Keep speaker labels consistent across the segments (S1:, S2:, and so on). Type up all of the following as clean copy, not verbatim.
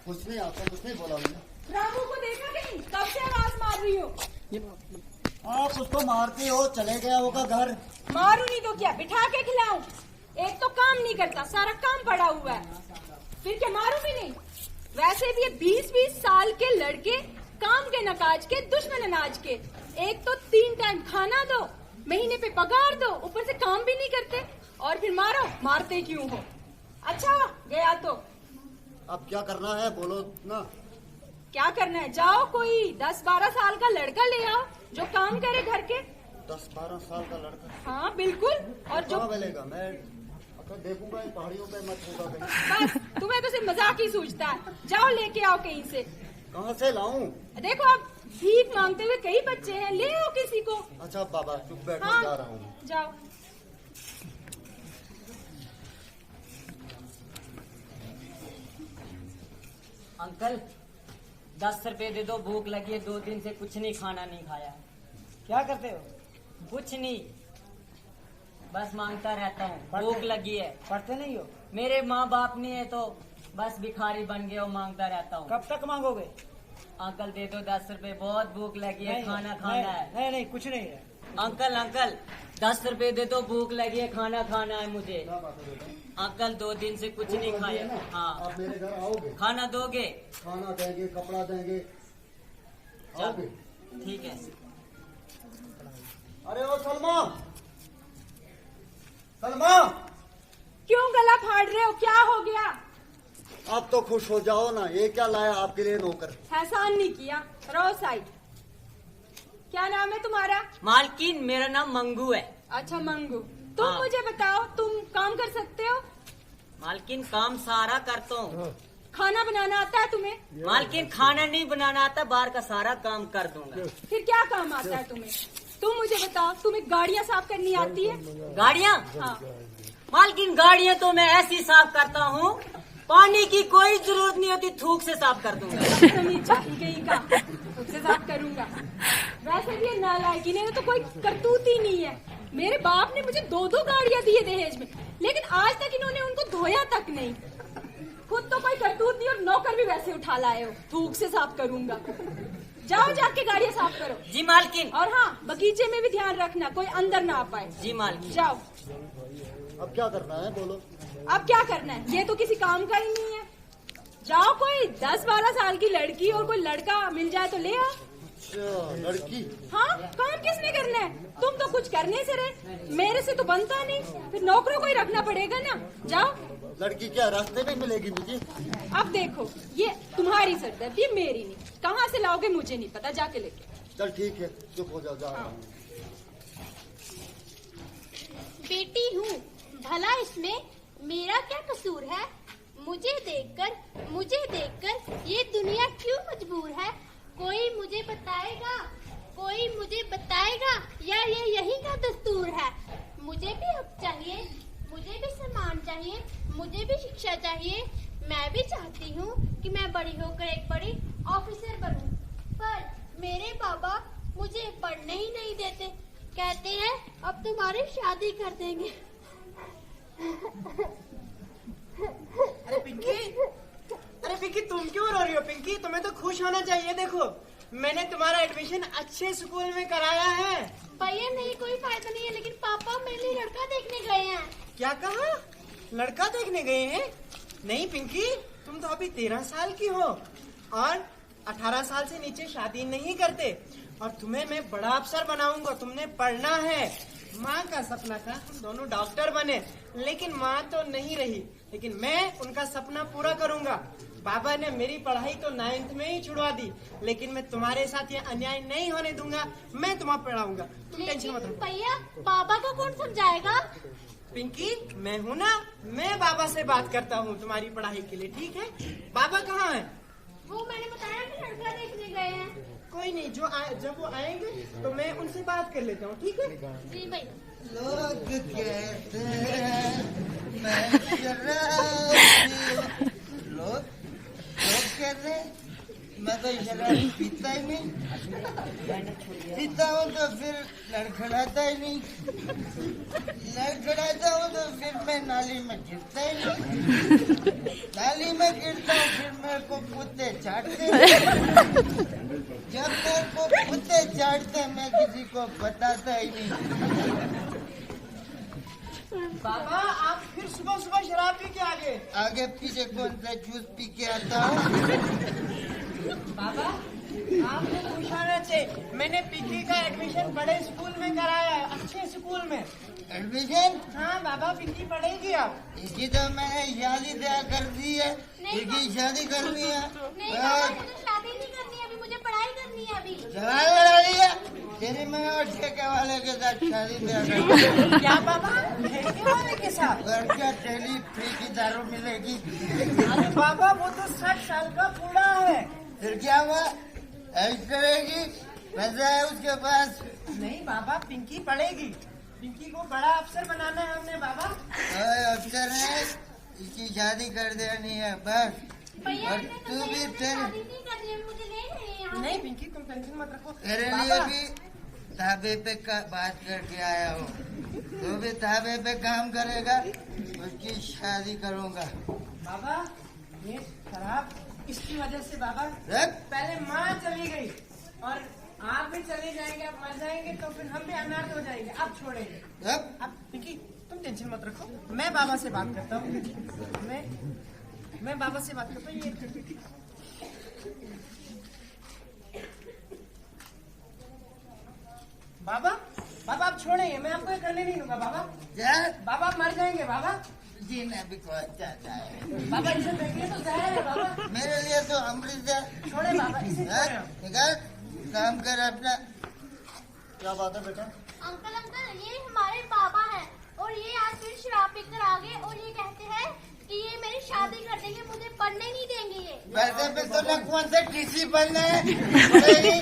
S1: कुछ नहीं, आपको कुछ नहीं बोला मैंने।
S2: रामू को देखा कहीं? कब से आवाज मार रही हो?
S1: आप उसको मारती हो, चले गया होगा घर।
S2: मारू नहीं तो क्या, बिठा के खिलाऊं? एक तो काम नहीं करता, सारा काम पड़ा हुआ है, फिर क्या मारू भी नहीं? वैसे भी ये 20-20 साल के लड़के काम के नकाज के, दुश्मन अनाज के। एक तो 3 टाइम खाना दो, महीने पे पगार दो, ऊपर से काम भी नहीं करते, और फिर मारो। मारते क्यों हो? अच्छा गया तो
S1: अब क्या करना है बोलो ना।
S2: क्या करना है? जाओ कोई 10-12 साल का लड़का ले आओ जो काम करे घर के।
S1: 10-12 साल का लड़का?
S2: हाँ बिल्कुल। और जो
S1: कहाँ मिलेगा? मैं तो देखूंगा इन पहाड़ियों पे मत होगा कहीं।
S2: बस तुम्हें तो सिर्फ मजाक ही सूझता है। जाओ लेके आओ कहीं से।
S1: कहाँ से लाऊं?
S2: देखो आप भीख मांगते हुए कई बच्चे हैं, ले आओ किसी को।
S1: अच्छा बाबा चुप बैठो,
S2: हाँ
S1: जा रहा हूँ।
S2: जाओ।
S3: अंकल 10 रुपए दे दो, भूख लगी है, 2 दिन से कुछ नहीं खाना नहीं खाया।
S4: क्या करते हो?
S3: कुछ नहीं, बस मांगता रहता हूँ,
S4: पढ़ते-
S3: भूख लगी है।
S4: पढ़ते नहीं हो?
S3: मेरे माँ बाप नहीं है तो बस भिखारी बन गया और मांगता रहता हूँ।
S4: कब तक मांगोगे?
S3: अंकल दे दो 10 रुपए, बहुत भूख लगी है,
S4: नहीं,
S3: खाना
S4: नहीं,
S3: खाना है।
S4: नहीं नहीं कुछ नहीं है।
S3: अंकल अंकल 10 रुपए दे दो, भूख लगी है, खाना खाना है मुझे।
S1: क्या बात है बेटा?
S3: अंकल 2 दिन से कुछ नहीं
S1: भूख लगी
S3: खाया।
S1: है ना?
S3: हाँ,
S1: आप मेरे घर आओगे?
S3: खाना दोगे?
S1: खाना देंगे, कपड़ा देंगे, आओगे?
S3: ठीक है।
S1: अरे ओ सलमा, सलमा,
S2: क्यों गला फाड़ रहे हो? क्या हो गया?
S1: आप तो खुश हो जाओ ना। ये क्या लाया आपके लिए नौकर?
S2: एहसान नहीं किया। रहो साइड। क्या नाम है तुम्हारा?
S3: मालकिन मेरा नाम मंगू है।
S2: अच्छा मंगू। तुम
S3: हाँ।
S2: मुझे बताओ, तुम काम कर सकते हो?
S3: मालकिन काम सारा करता हूँ।
S2: खाना बनाना आता है तुम्हें?
S3: मालकिन खाना नहीं बनाना आता, बाहर का सारा काम कर दूंगा।
S2: फिर क्या काम आता है तुम्हें? तुम मुझे बताओ, तुम्हें गाड़ियाँ साफ करनी आती है?
S3: गाड़ियाँ?
S2: हाँ।
S3: मालकिन गाड़ियाँ तो मैं ऐसी साफ करता हूँ, पानी की कोई जरूरत नहीं होती, थूक से साफ कर दूंगा।
S2: नीचा गई का उससे साफ करूंगा। वैसे भी ये नालायकी ने तो कोई करतूत ही नहीं है। मेरे बाप ने मुझे 2-2 गाड़ियाँ दी है दहेज में, लेकिन आज तक इन्होंने उनको धोया तक नहीं। खुद तो कोई करतूत नहीं और नौकर भी वैसे उठा लाए हो। थूक से साफ करूंगा। जाओ जाके गाड़ियाँ साफ करो।
S3: जी मालकिन।
S2: और हाँ, बगीचे में भी ध्यान रखना, कोई अंदर ना आ पाए।
S3: जी मालकिन।
S2: जाओ।
S1: अब क्या करना है बोलो?
S2: अब क्या करना है? ये तो किसी काम का ही नहीं है। जाओ, कोई 10-12 साल की लड़की और कोई लड़का मिल जाए तो ले आओ।
S1: अच्छा लड़की?
S2: हाँ, काम किसने करना है? तुम तो कुछ करने से रहे, मेरे से तो बनता नहीं, फिर नौकरों को ही रखना पड़ेगा ना। जाओ।
S1: लड़की क्या रास्ते में मिलेगी मुझे?
S2: अब देखो, ये तुम्हारी सरदर्दी, मेरी नहीं। कहाँ से लाओगे मुझे नहीं पता, जाके लेके।
S1: चल ठीक है, चुप हो जाओ, जा रहा हूँ।
S5: बेटी हूँ, भला इसमें मेरा क्या कसूर है? मुझे देखकर ये दुनिया क्यों मजबूर है? कोई मुझे बताएगा या ये यही का दस्तूर है? मुझे भी हक चाहिए, मुझे भी सम्मान चाहिए, मुझे भी शिक्षा चाहिए। मैं भी चाहती हूँ कि मैं बड़ी होकर एक बड़ी ऑफिसर बनूं, पर मेरे बाबा मुझे पढ़ने ही नहीं देते। कहते हैं अब तुम्हारी शादी कर देंगे।
S4: अरे पिंकी तुम क्यों रो रही हो? पिंकी तुम्हें तो खुश होना चाहिए। देखो मैंने तुम्हारा एडमिशन अच्छे स्कूल में कराया है।
S5: भैया नहीं, कोई फायदा नहीं है, लेकिन पापा मेरे लिए लड़का देखने गए हैं।
S4: क्या कहा? लड़का देखने गए हैं? नहीं पिंकी, तुम तो अभी 13 साल की हो और 18 साल से नीचे शादी नहीं करते। और तुम्हें मैं बड़ा अफसर बनाऊंगा, तुमने पढ़ना है। माँ का सपना था हम दोनों डॉक्टर बने, लेकिन माँ तो नहीं रही, लेकिन मैं उनका सपना पूरा करूंगा। बाबा ने मेरी पढ़ाई तो 9th में ही छुड़वा दी, लेकिन मैं तुम्हारे साथ ये अन्याय नहीं होने दूंगा। मैं तुम्हें पढ़ाऊंगा, तुम टेंशन मत लो।
S5: भैया बाबा को कौन समझाएगा?
S4: पिंकी मैं हूँ ना, मैं बाबा से बात करता हूँ तुम्हारी पढ़ाई के लिए, ठीक है? बाबा कहाँ है?
S5: वो मैंने बताया कि लड़का देखने गए हैं।
S4: कोई नहीं, जब वो आएंगे तो मैं उनसे बात कर लेता हूँ, ठीक है?
S5: जी भैया।
S1: लोग कहते हैं मैं शराबी हूँ, लोग कहते हैं मैं तो शराब पीता ही नहीं, पीता हूँ तो फिर लड़खड़ाता ही नहीं, लड़खड़ाता हूँ तो फिर मैं नाली में गिरता ही नहीं, नाली में गिरता हूँ फिर मेरे को कुत्ते चाटते, जब मेरे को कुत्ते चाटते मैं किसी को बताता ही नहीं।
S4: बाबा आप फिर सुबह सुबह शराब पी के
S1: आगे पीछे कौन सा जूस पी के आता हूँ।
S4: बाबा आपको पूछाना चाहिए, मैंने पिंकी का एडमिशन बड़े स्कूल में कराया है, अच्छे स्कूल में।
S1: एडमिशन?
S4: हाँ बाबा पिंकी पढ़ेगी आप।
S1: इसकी तो मैंने शादी तय कर दी है, इसकी शादी करनी है।
S5: नहीं बाबा मुझे शादी नहीं करनी है, अभी मुझे पढ़ाई करनी है अभी।
S1: जवान लड़ा लिया तेरी मैंने और ठेके वाले के साथ शादी तय कर दी।
S4: क्या बाबा ठेके वाले के साथ?
S1: और क्या डेली फ्री की दारू मिलेगी?
S4: अरे बाबा वो तो 60 साल का बूढ़ा है।
S1: फिर क्या हुआ? ऐश करेगी, पैसा है उसके पास।
S4: नहीं बाबा पिंकी पढ़ेगी, पिंकी को बड़ा अफसर बनाना है हमने बाबा।
S1: अफसर है, इसकी शादी कर देनी है बस।
S5: भैया
S1: और
S5: मैंने तो
S1: तू भी
S5: मुझे
S1: तेरे
S5: शादी नहीं करनी है, मुझे ले रहे हैं यहाँ।
S4: नहीं पिंकी तुम टेंशन मत रखो।
S1: तेरे लिए
S4: बाबा,
S1: भी धाबे पे बात करके आया हूँ, तू भी धाबे पे काम करेगा, उसकी शादी करूँगा।
S4: बाबा ये शराब इसकी वजह से बाबा
S1: रख।
S4: पहले माँ चली गई और आप भी चले जाएंगे, आप मर जाएंगे तो फिर हम भी अनाथ हो जाएंगे, आप छोड़ेंगे।
S1: रख।
S4: अब पिंकी तुम टेंशन मत रखो, मैं बाबा से बात करता हूँ, मैं बाबा से बात करता हूँ। ये बाबा बाबा आप छोड़ेंगे, मैं आपको ये करने नहीं दूंगा बाबा।
S1: जा,
S4: बाबा आप मर जाएंगे बाबा।
S1: जीना भी कौन चाहता है?
S4: बाबा इसे देखिए तो जहर है बाबा।
S1: मेरे लिए तो अमृत है।
S4: छोड़े बाबा इसे छोड़े आप।
S1: निकाल, काम कर अपना। क्या बात है बेटा?
S5: अंकल अंकल ये हमारे बाबा हैं और ये आज फिर शराब पीकर आ गए और ये कहते हैं कि ये मेरी शादी कर देंगे, मुझे पढ़ने नहीं देंगे ये।
S1: पैसे पे तो न कौन से टीसी बनना है, पढ़ेगी।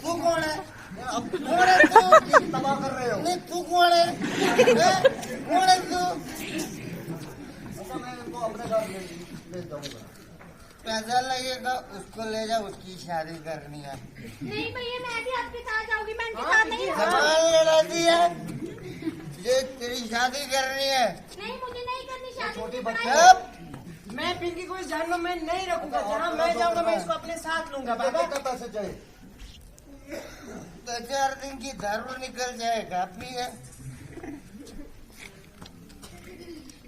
S1: तू कौन है? अब कौन है तू? तबाह कर रहे हो। नहीं तू कौन है? कौन है तू? मैं इनको अपने घर ले जाऊंगा। पैसा लगेगा उसको ले जा, उसकी शादी करनी है।
S5: नहीं भैया मैं भी आपके साथ जाऊंगी, मैं इनके साथ नहीं रहूंगी।
S1: जवान लड़ा दिया, ये तेरी शादी करनी है।
S5: नहीं मुझे नहीं करनी शादी।
S1: छोटी
S5: मुझे
S1: बच्ची
S5: पढ़ाई-
S1: अब
S4: मैं पिंकी को इस जहन्नुम में नहीं रखूंगा, जहाँ मैं जाऊंगा मैं इसको अपने साथ लूंगा बाबा।
S1: पैसे चाहिए? 2-4 दिन की दारू निकल जाए काफी है।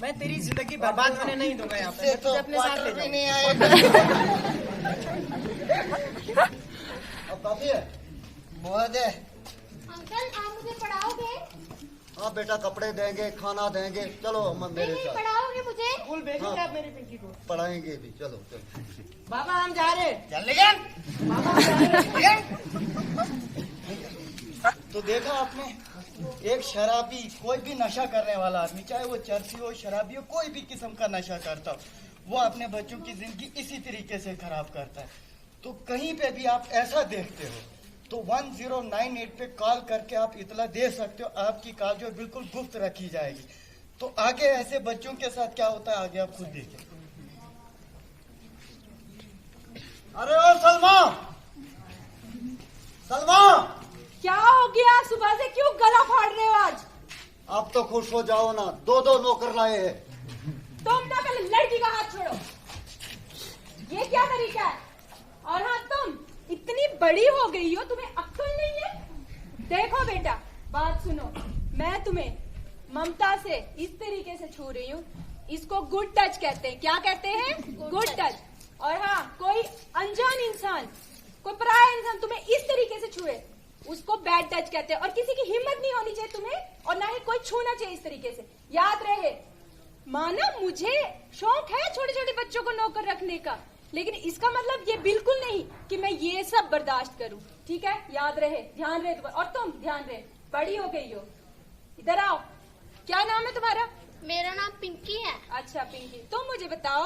S4: मैं तेरी जिंदगी बर्बाद होने नहीं दूंगा यहाँ पे,
S1: इससे
S4: मैं
S1: तो
S4: तुझे अपने साथ
S1: क्वार्टर
S4: ले
S1: भी
S4: जाऊंगा।
S1: नहीं आएगा। अब काफी है, बहुत है।
S5: अंकल आप मुझे पढ़ाओगे?
S1: हाँ बेटा, कपड़े देंगे, खाना देंगे, चलो हम मेरे
S5: नहीं
S1: साथ
S5: पढ़ाओगे मुझे?
S4: स्कूल भेजेंगे आप मेरी पिंकी को?
S1: पढ़ाएंगे भी। चलो चलो
S4: बाबा हम जा रहे हैं।
S1: चल गया।
S4: बाबा हम जा रहे हैं।
S6: तो देखा आपने, एक शराबी, कोई भी नशा करने वाला आदमी, चाहे वो चर्सी हो, शराबी हो, कोई भी किस्म का नशा करता हो, वो अपने बच्चों की जिंदगी इसी तरीके से खराब करता है। तो कहीं पे भी आप ऐसा देखते हो तो 1098 पे कॉल करके आप इतला दे सकते हो, आपकी कॉल जो बिल्कुल गुप्त रखी जाएगी। तो आगे ऐसे बच्चों के साथ क्या होता है आगे आप खुद देखिए।
S1: अरे ओ सलमा, सलमा,
S2: क्या हो गया? सुबह से क्यों गला फाड़ रहे हो आज?
S1: आप तो खुश हो जाओ ना, 2 नौकर लाए हैं।
S2: तुम ना पहले लड़की का हाथ छोड़ो, ये क्या तरीका है? और हाँ तुम इतनी बड़ी हो गई हो, तुम्हें अक्ल नहीं है? देखो बेटा बात सुनो, मैं तुम्हें ममता से इस तरीके से छू रही हूँ, इसको गुड टच कहते हैं। क्या कहते हैं? Good touch. और हाँ कोई अनजान इंसान, कोई पराया इंसान तुम्हें इस तरीके से छुए, उसको बैड टच कहते हैं। और किसी की हिम्मत नहीं होनी चाहिए तुम्हें, और ना ही कोई छूना चाहिए इस तरीके से। याद रहे, माना मुझे शौक है छोटे छोटे बच्चों को नौकर रखने का, लेकिन इसका मतलब ये बिल्कुल नहीं कि मैं ये सब बर्दाश्त करूं। ठीक है, याद रहे, ध्यान रहे तुम्हारा। और तुम ध्यान रहे, बड़ी हो गई हो, इधर आओ। क्या नाम है तुम्हारा?
S5: मेरा नाम पिंकी है।
S2: अच्छा पिंकी, तुम मुझे बताओ,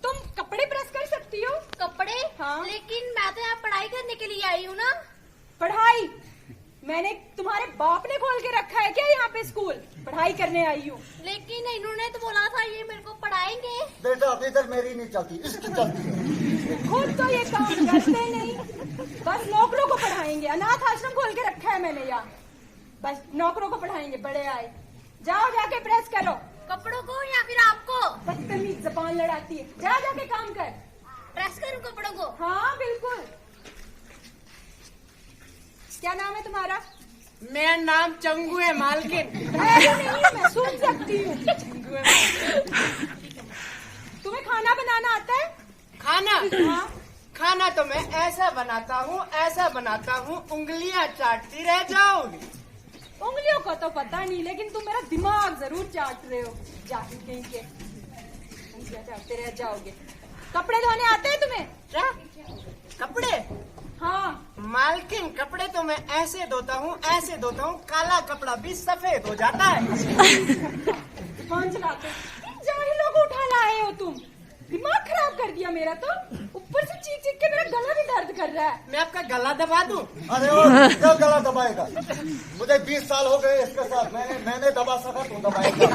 S2: तुम कपड़े प्रेस कर सकती हो?
S5: कपड़े?
S2: हाँ।
S5: लेकिन मैं तो यहाँ पढ़ाई करने के लिए आई हूँ ना।
S2: पढ़ाई? मैंने तुम्हारे बाप ने खोल के रखा है क्या यहाँ पे स्कूल? पढ़ाई करने आई हूँ।
S5: लेकिन इन्होंने तो बोला था ये मेरे को पढ़ाएंगे।
S1: बेटा अब इधर मेरी नहीं चलती, इसकी चलती है।
S2: खुद तो ये काम करते नहीं, बस नौकरों को पढ़ाएंगे। अनाथ आश्रम खोल के रखा है मैंने यहाँ, बस नौकरों को पढ़ाएंगे। बड़े आए, जाओ जाके प्रेस करो।
S5: कपड़ों को या फिर आपको?
S2: बदतमीज जबान लड़ाती है, जा जाके काम कर।
S5: प्रेस करूं कपड़ों को?
S2: हाँ बिल्कुल। क्या नाम है तुम्हारा?
S4: मेरा नाम चंगू है मालकिन।
S2: अरे नहीं, मैं सुन सकती हूँ। तुम्हें खाना बनाना आता है?
S4: खाना?
S2: हाँ।
S4: खाना तो मैं ऐसा बनाता हूँ उंगलियां चाटती रह जाओगी।
S2: उंगलियों को तो पता नहीं, लेकिन तुम मेरा दिमाग जरूर चाट रहे हो। जाहिल कहीं के, उंगलियां चाटते रह जाओगे। कपड़े धोने आते हैं तुम्हें?
S4: क्या कपड़े?
S2: हाँ।
S4: मालकिन कपड़े तो मैं ऐसे धोता हूँ काला कपड़ा भी सफेद हो जाता है।
S2: कौन चलाते? जाहिलों को उठा लाए हो तुम। दिमाग खराब कर दिया मेरा तो। ऊपर से चीख चीख के मेरा गला भी दर्द कर रहा है।
S4: मैं आपका गला दबा दूं?
S7: अरे वो क्या गला दबाएगा? मुझे 20 साल हो गए इसके साथ, मैंने दबा सका, तू दबाएगा?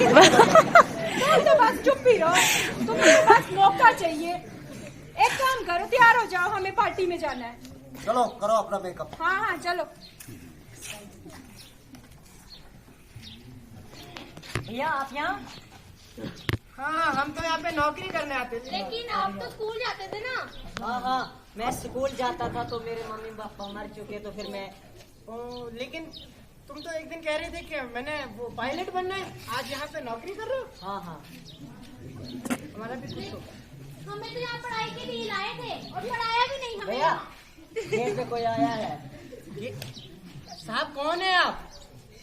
S2: तो बस चुप ही रहो, तुम्हें बस मौका चाहिए। एक काम करो, तैयार हो जाओ, हमें पार्टी में जाना है।
S7: चलो करो अपना मेकअप।
S2: हाँ हाँ चलो।
S3: भैया आप यहाँ?
S4: हाँ, हम तो यहाँ पे नौकरी करने आते थे।
S5: लेकिन आप तो स्कूल जाते थे ना?
S3: हाँ, मैं स्कूल जाता था तो मेरे मम्मी पापा मर चुके, तो फिर मैं।
S4: लेकिन तुम तो एक दिन कह रहे थे कि मैंने वो पायलट बनना है, आज यहाँ पे नौकरी कर रहे हो?
S3: हाँ।
S4: हमारा भी कुछ होगा।
S5: हमें तो यहाँ पढ़ाई के लिए लाए थे और पढ़ाया भी नहीं हमें।
S3: भैया गेट पे कोई आया है।
S4: साहब कौन है आप?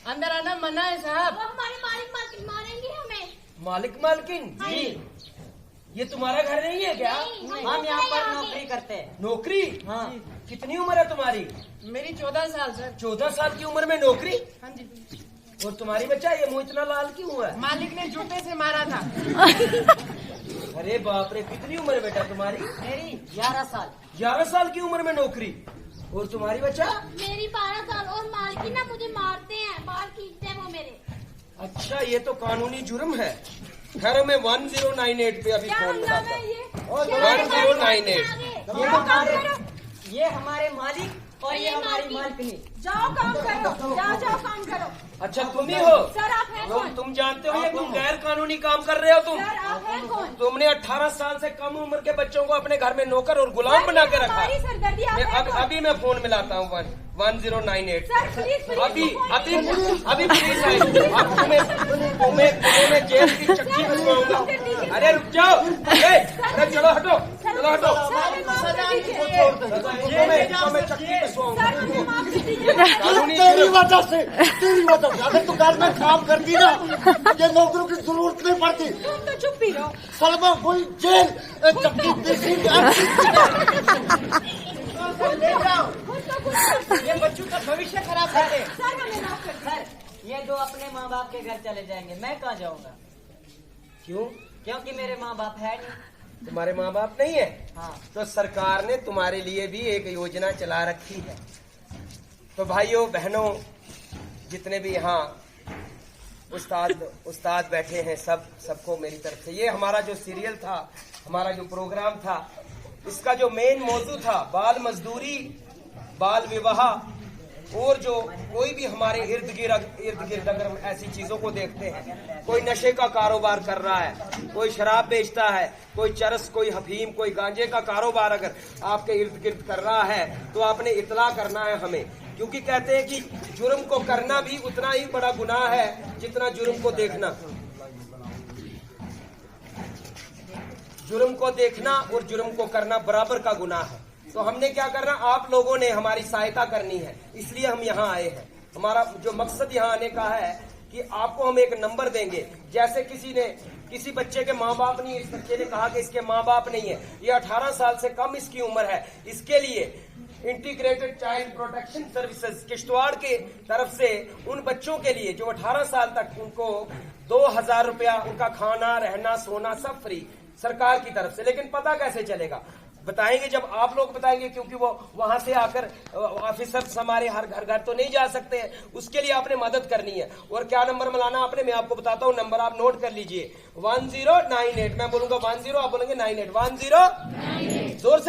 S4: अंदर आना मना है साहब।
S5: वो हमारे मालिक मालिक मारेंगे हमें।
S8: मालिक मालकिन जी, ये तुम्हारा घर नहीं है क्या?
S5: नहीं,
S3: हम यहाँ पर
S5: आगे।
S3: नौकरी करते हैं।
S8: नौकरी?
S3: हाँ।
S8: कितनी उम्र है तुम्हारी?
S4: मेरी 14 साल सर।
S8: 14 साल की उम्र में नौकरी?
S4: हाँ जी।
S8: और तुम्हारी बच्चा ये मुंह इतना लाल क्यों है?
S4: मालिक ने जूते से मारा था।
S8: अरे बाप रे, कितनी उम्र है बेटा तुम्हारी?
S3: मेरी 11 साल।
S8: 11 साल की उम्र में नौकरी। और तुम्हारी बच्चा?
S5: मेरी 12 साल। और मालकिन ना मुझे मारते हैं, बाल खींचते हैं वो मेरे।
S8: अच्छा, ये तो कानूनी जुर्म है। खैर मैं 1098 पे अभी
S2: क्या
S8: फोन
S2: हंगामा
S8: लगाता
S2: है
S8: हूँ।
S2: ये?
S8: 1098।
S2: जाओ काम करो,
S3: ये हमारे मालिक और ये हमारी मालकिनी।
S2: जाओ काम करो, जाओ काम करो।
S8: अच्छा तुम ही हो?
S2: सर आप हैं कौन?
S8: तुम जानते हो ये तुम गैर कानूनी काम कर रहे हो तुम।
S2: सर आप हैं कौन?
S8: तुमने 18 साल से कम उम्र के बच्चों को अपने घर में नौकर और गुलाम बना के रखा।
S2: हमारी सरदर्दी आप हैं कौन?
S8: अभी मैं फोन मिलाता हूँ 1098।
S2: सर प्लीज
S8: अभी पुलिस आई। अब तुम्हें जेल की चक्की घुसवाऊंगा। अरे रुक जाओ, अरे चलो हटो। मैं चक्की घुसवाऊंगा।
S7: तेरी वजह से अगर तू घर में काम करती ना, ये नौकरों की जरूरत नहीं पड़ती।
S2: तुम तो चुप ही रहो।
S7: सलमा कोई जेल चक्की
S4: ले जाओ,
S2: खुद तो कुछ कर-
S4: ये बच्चों का भविष्य खराब कर दे।
S2: सर हमें माफ कर दो।
S3: सर ये दो अपने माँ बाप के घर चले जाएंगे, मैं कहाँ जाऊँगा?
S8: क्यों?
S3: क्योंकि मेरे माँ बाप है नहीं।
S8: तुम्हारे माँ बाप नहीं है?
S3: हाँ।
S8: तो सरकार ने तुम्हारे लिए भी एक योजना चला रखी है। तो भाइयों बहनों, जितने भी यहाँ उस्ताद बैठे हैं, सबको मेरी तरफ से, ये हमारा जो सीरियल था, हमारा जो प्रोग्राम था, इसका जो मेन मौजू था बाल मजदूरी, बाल विवाह, और जो कोई भी हमारे इर्द गिर्द अगर हम ऐसी चीजों को देखते हैं, कोई नशे का कारोबार कर रहा है, कोई शराब बेचता है, कोई चरस, कोई हफीम, कोई गांजे का कारोबार अगर आपके इर्द गिर्द कर रहा है, तो आपने इतला करना है हमें। क्योंकि कहते हैं कि जुर्म को करना भी उतना ही बड़ा गुनाह है जितना जुर्म को देखना। जुर्म को देखना और जुर्म को करना बराबर का गुनाह है। तो हमने क्या करना, आप लोगों ने हमारी सहायता करनी है, इसलिए हम यहाँ आए हैं। हमारा जो मकसद यहाँ आने का है कि आपको हम एक नंबर देंगे। जैसे किसी बच्चे के माँ बाप नहीं, इस बच्चे ने कहा कि इसके माँ बाप नहीं है, ये 18 साल से कम इसकी उम्र है, इसके लिए integrated child protection services Kishtwar के तरफ से उन बच्चों के लिए जो 18 साल तक, उनको 2000 रुपया उनका खाना रहना सोना सब फ्री सरकार की तरफ से। लेकिन पता कैसे चलेगा? बताएंगे जब आप लोग बताएंगे, क्योंकि वो वहां से आकर ऑफिसर्स हमारे हर घर तो नहीं जा सकते हैं, उसके लिए आपने मदद करनी है। और क्या नंबर मिलाना आपने, मैं आपको बताता हूँ, नंबर आप नोट कर लीजिए 1098। मैं बोलूंगा 10, आप बोलेंगे 98। 10 जोर से